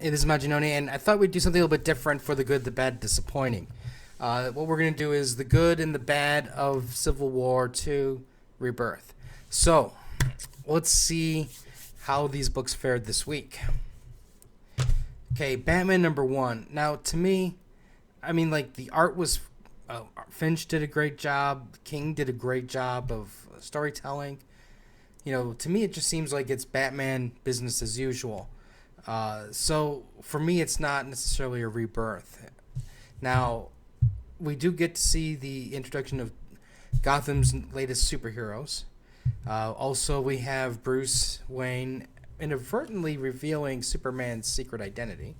It is Maginoni, and I thought we'd do something a little bit different for the good, the bad, disappointing. What we're going to do is the good and the bad of Civil War II Rebirth. So, let's see how these books fared this week. Okay, Batman #1. Now, to me, I mean, like, the art was... Finch did a great job. King did a great job of storytelling. You know, to me, it just seems like it's Batman business as usual. So, for me, it's not necessarily a rebirth. Now, we do get to see the introduction of Gotham's latest superheroes. Also, we have Bruce Wayne inadvertently revealing Superman's secret identity.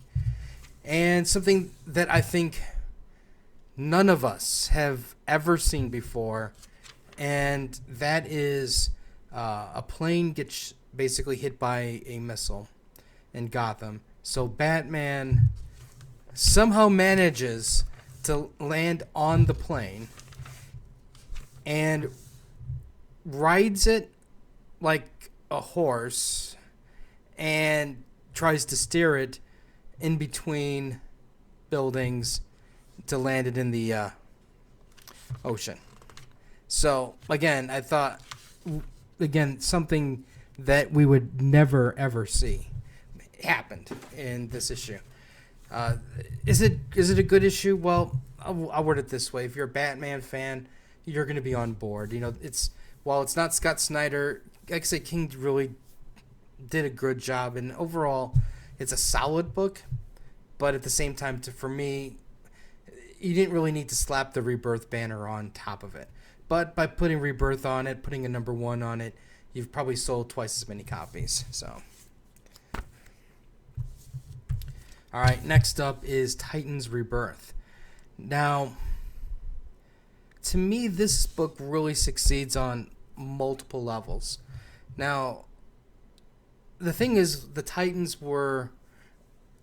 And something that I think none of us have ever seen before, and that is a plane gets basically hit by a missile in Gotham. So Batman somehow manages to land on the plane and rides it like a horse and tries to steer it in between buildings to land it in the ocean. So, again, I thought, something that we would never, ever see happened in this issue. Is it a good issue? Well, I'll word it this way. If you're a Batman fan, you're going to be on board. You know, while it's not Scott Snyder, like I say, King really did a good job. And overall, it's a solid book. But at the same time, for me, you didn't really need to slap the Rebirth banner on top of it. But by putting Rebirth on it, putting a #1 on it, you've probably sold twice as many copies. So, all right, next up is Titans Rebirth. Now, to me, this book really succeeds on multiple levels. Now, the thing is, the Titans were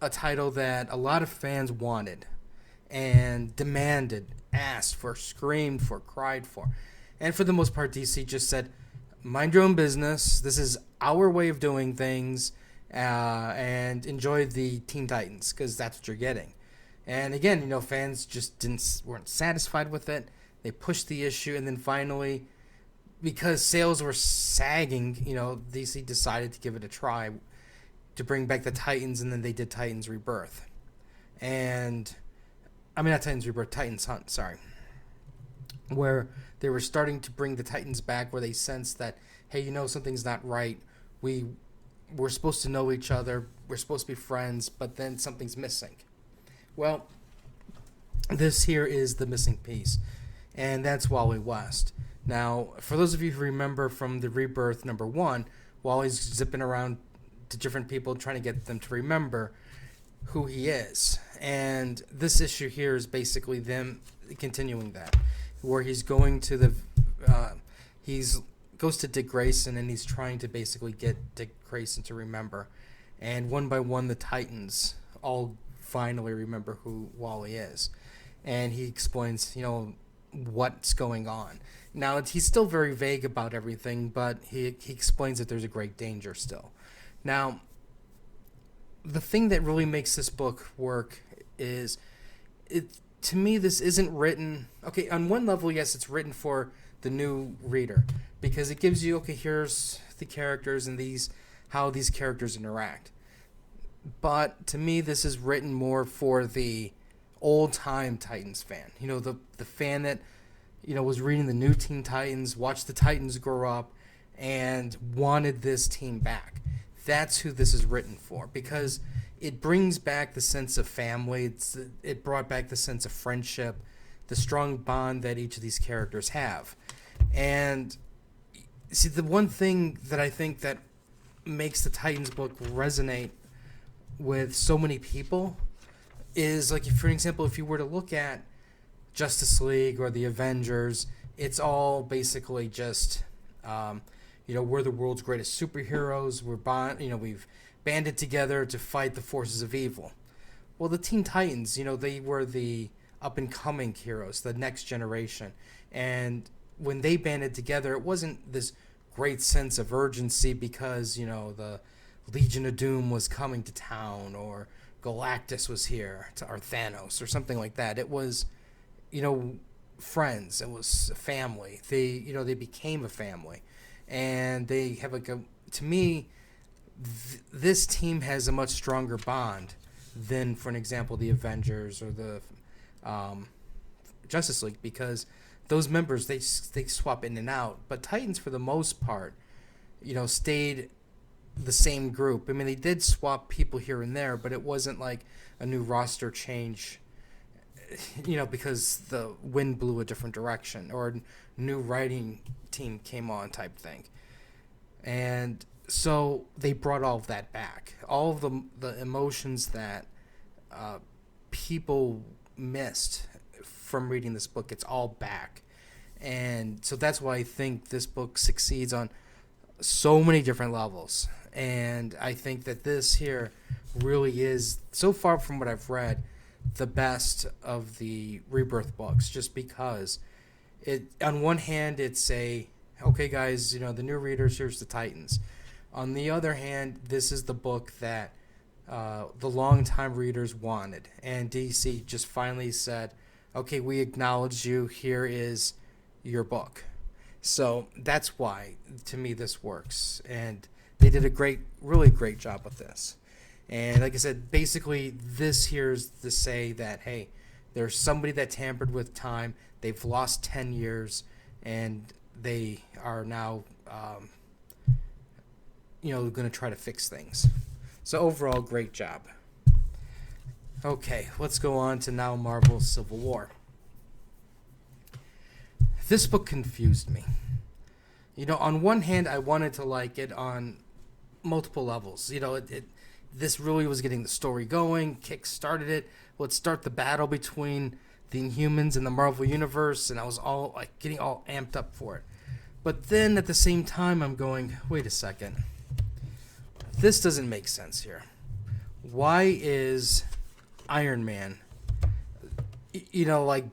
a title that a lot of fans wanted and demanded, asked for, screamed for, cried for. And for the most part, DC just said, mind your own business. This is our way of doing things, and enjoy the Teen Titans, because that's what you're getting. And again, you know, fans just weren't satisfied with it. They pushed the issue, and then finally, because sales were sagging, you know, DC decided to give it a try to bring back the Titans, and then they did Titans Rebirth. And I mean, not Titans Rebirth, Titans Hunt, sorry. Where they were starting to bring the Titans back, where they sensed that, hey, you know, something's not right. We're supposed to know each other. We're supposed to be friends, but then something's missing. Well, this here is the missing piece, and that's Wally West. Now, for those of you who remember from the Rebirth #1, Wally's zipping around to different people trying to get them to remember who he is. And this issue here is basically them continuing that, where he's going to goes to Dick Grayson, and he's trying to basically get Dick Grayson to remember. And one by one, the Titans all finally remember who Wally is. And he explains, you know, what's going on. Now, he's still very vague about everything, but he explains that there's a great danger still. Now, the thing that really makes this book work is, to me, this isn't written... Okay, on one level, yes, it's written for the new reader, because it gives you, okay, here's the characters and how these characters interact. But to me, this is written more for the old-time Titans fan. You know, the fan that, you know, was reading the new Teen Titans, watched the Titans grow up, and wanted this team back. That's who this is written for, because it brings back the sense of family. It brought back the sense of friendship, the strong bond that each of these characters have. And see, the one thing that I think that makes the Titans book resonate with so many people is, like, if, for example, if you were to look at Justice League or the Avengers, it's all basically just... you know, we're the world's greatest superheroes. We've banded together to fight the forces of evil. Well, the Teen Titans, you know, they were the up-and-coming heroes, the next generation. And when they banded together, it wasn't this great sense of urgency because, you know, the Legion of Doom was coming to town, or Galactus was here, or Thanos, or something like that. It was, friends. It was a family. They became a family, and they have to me, this team has a much stronger bond than, for an example, the Avengers or the Justice League, because those members they swap in and out, but Titans for the most part, stayed the same group. I mean, they did swap people here and there, but it wasn't like a new roster change, because the wind blew a different direction or a new writing team came on type thing. And so they brought all of that back. All of the emotions that people missed from reading this book, it's all back. And so that's why I think this book succeeds on so many different levels. And I think that this here really is, so far from what I've read, the best of the Rebirth books, just because it, on one hand, it's okay guys, the new readers, here's the Titans. On the other hand, this is the book that the longtime readers wanted, and DC just finally said, okay, we acknowledge you, here is your book. So that's why, to me, this works. And they did a really great job with this. And like I said, basically, this here's to say that, hey, there's somebody that tampered with time. They've lost 10 years, and they are now, going to try to fix things. So overall, great job. Okay, let's go on to now Marvel's Civil War. This book confused me. On one hand, I wanted to like it on multiple levels. This really was getting the story going, kick-started it. Let's start the battle between the Inhumans and the Marvel Universe, and I was all getting all amped up for it. But then at the same time, I'm going, wait a second. This doesn't make sense here. Why is Iron Man,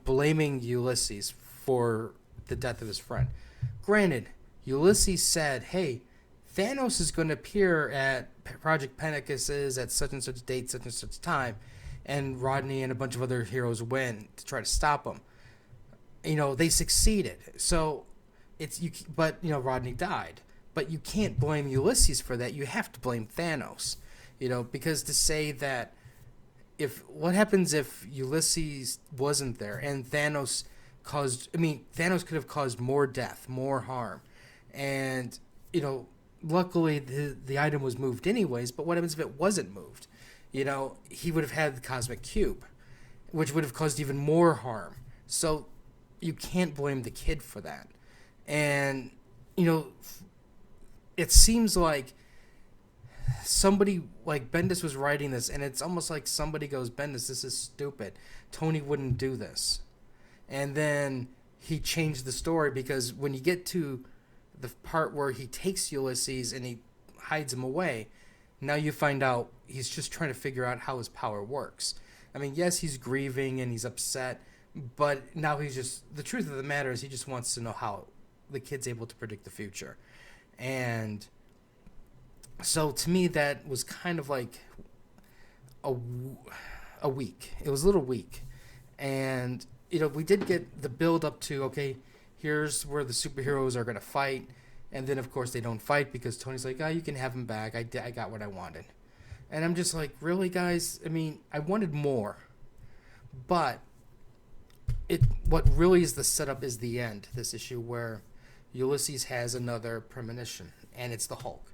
blaming Ulysses for the death of his friend? Granted, Ulysses said, hey, Thanos is going to appear at Project Pegasus at such and such date, such and such time, and Rodney and a bunch of other heroes went to try to stop him. They succeeded. So but Rodney died. But you can't blame Ulysses for that. You have to blame Thanos. Because to say that what happens if Ulysses wasn't there and Thanos could have caused more death, more harm. And, luckily the item was moved anyways, but what happens if it wasn't moved? He would have had the Cosmic Cube, which would have caused even more harm. So you can't blame the kid for that. And, it seems like somebody, like Bendis was writing this, and it's almost like somebody goes, Bendis, this is stupid. Tony wouldn't do this. And then he changed the story, because when you get to the part where he takes Ulysses and he hides him away, now you find out he's just trying to figure out how his power works. I mean, yes, he's grieving and he's upset, but now the truth of the matter is he just wants to know how the kid's able to predict the future. And so to me, that was kind of like a weak. It was a little weak. And, we did get the build up to, okay, here's where the superheroes are going to fight. And then, of course, they don't fight because Tony's like, you can have him back. I got what I wanted. And I'm just like, really, guys? I mean, I wanted more. But what really is the setup is the end, this issue, where Ulysses has another premonition, and it's the Hulk.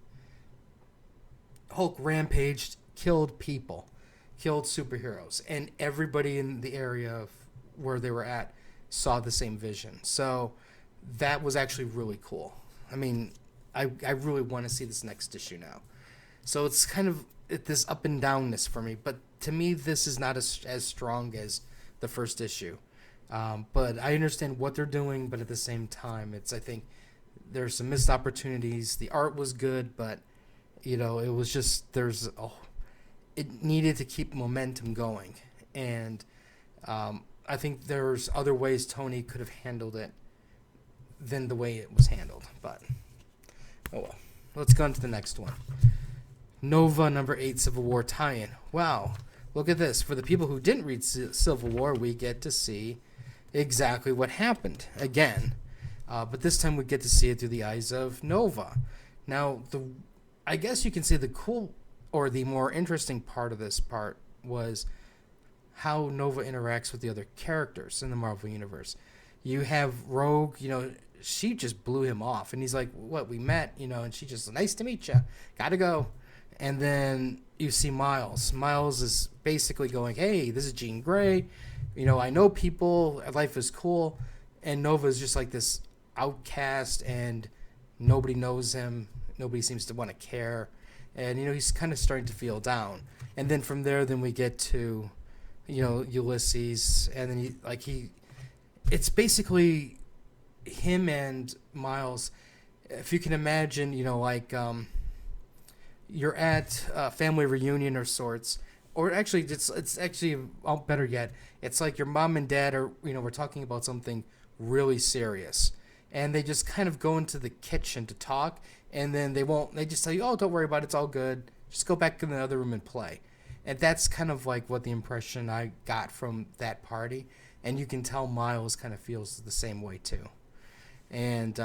Hulk rampaged, killed people, killed superheroes, and everybody in the area of where they were at saw the same vision. So that was actually really cool. I mean, I really want to see this next issue now. So it's kind of this up and downness for me, but to me, this is not as strong as the first issue. But I understand what they're doing, but at the same time, I think there's some missed opportunities. The art was good, but it was just it needed to keep momentum going, and I think there's other ways Tony could have handled it than the way it was handled. But oh well. Let's go on to the next one. Nova number 8 Civil War tie-in. Wow, look at this. For the people who didn't read Civil War, we get to see exactly what happened again. But this time we get to see it through the eyes of Nova. Now, I guess you can say the cool or the more interesting part of this part was how Nova interacts with the other characters in the Marvel Universe. You have Rogue, she just blew him off. And he's like, what, we met, and she just, nice to meet you. Gotta go. And then you see Miles. Miles is basically going, hey, this is Jean Grey. I know people. Life is cool. And Nova is just like this outcast, and nobody knows him. Nobody seems to want to care. And, he's kind of starting to feel down. And then from there, then we get to, Ulysses. And then it's basically him and Miles. If you can imagine, you're at a family reunion or sorts, or actually it's actually better yet. It's like your mom and dad are, we're talking about something really serious, and they just kind of go into the kitchen to talk, and then they just tell you, oh, don't worry about it, it's all good. Just go back in the other room and play. And that's kind of like what the impression I got from that party. And you can tell Miles kind of feels the same way too. And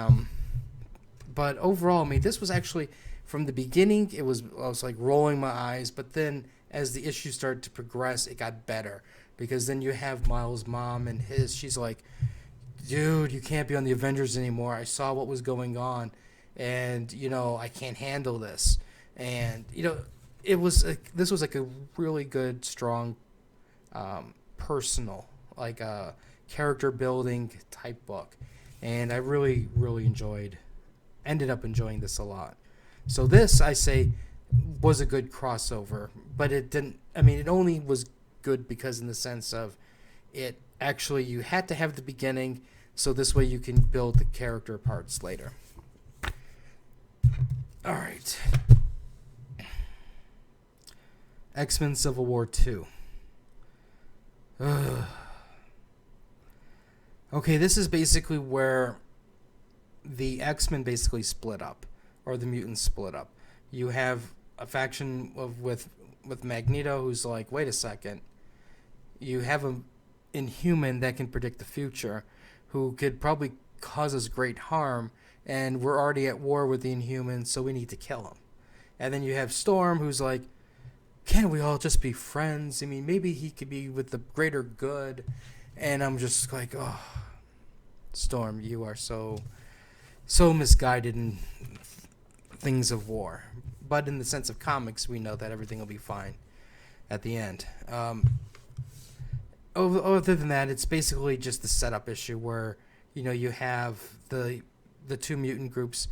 but overall, this was actually, from the beginning, I was like rolling my eyes, but then as the issues started to progress, it got better, because then you have Miles' mom and she's like, dude, you can't be on the Avengers anymore. I saw what was going on, and I can't handle this. And this was like a really good, strong, personal, like a character building type book, and I really, really ended up enjoying this a lot. So this, I say, was a good crossover, but it didn't. It only was good because in the sense of it actually, you had to have the beginning, so this way you can build the character parts later. All right. X-Men Civil War 2. Okay, this is basically where the X-Men basically split up, or the mutants split up. You have a faction with Magneto, who's like, wait a second. You have an Inhuman that can predict the future, who could probably cause us great harm, and we're already at war with the Inhumans, so we need to kill him. And then you have Storm, who's like, can't we all just be friends? Maybe he could be with the greater good. And I'm just like, oh, Storm, you are so misguided in things of war. But in the sense of comics, we know that everything will be fine at the end. Other than that, it's basically just the setup issue where, you have the two mutant groups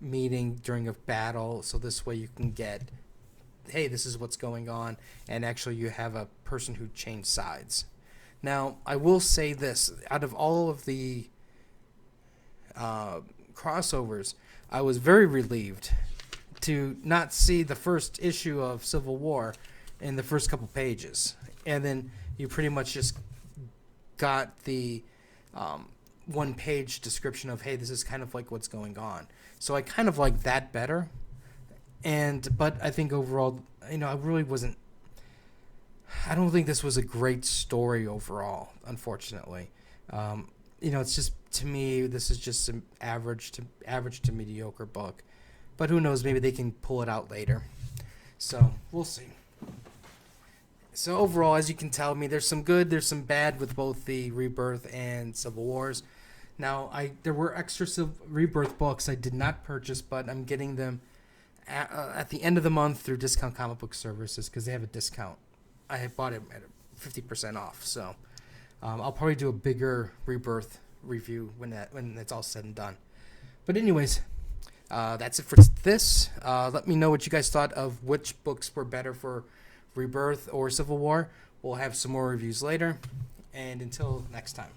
meeting during a battle, so this way you can get, hey, this is what's going on, and actually you have a person who changed sides. Now, I will say this, out of all of the crossovers, I was very relieved to not see the first issue of Civil War in the first couple pages. And then you pretty much just got the one-page description of, hey, this is kind of like what's going on. So I kind of like that better. But I think overall, I really wasn't. I don't think this was a great story overall, unfortunately. It's just, to me, this is just an average to mediocre book. But who knows? Maybe they can pull it out later. So we'll see. So overall, as you can tell me, there's some good, there's some bad with both the Rebirth and Civil Wars. Now, there were extra Rebirth books I did not purchase, but I'm getting them at the end of the month through Discount Comic Book Services because they have a discount. I bought it at 50% off, so I'll probably do a bigger Rebirth review when it's all said and done. But anyways, that's it for this. Let me know what you guys thought of which books were better for Rebirth or Civil War. We'll have some more reviews later, and until next time.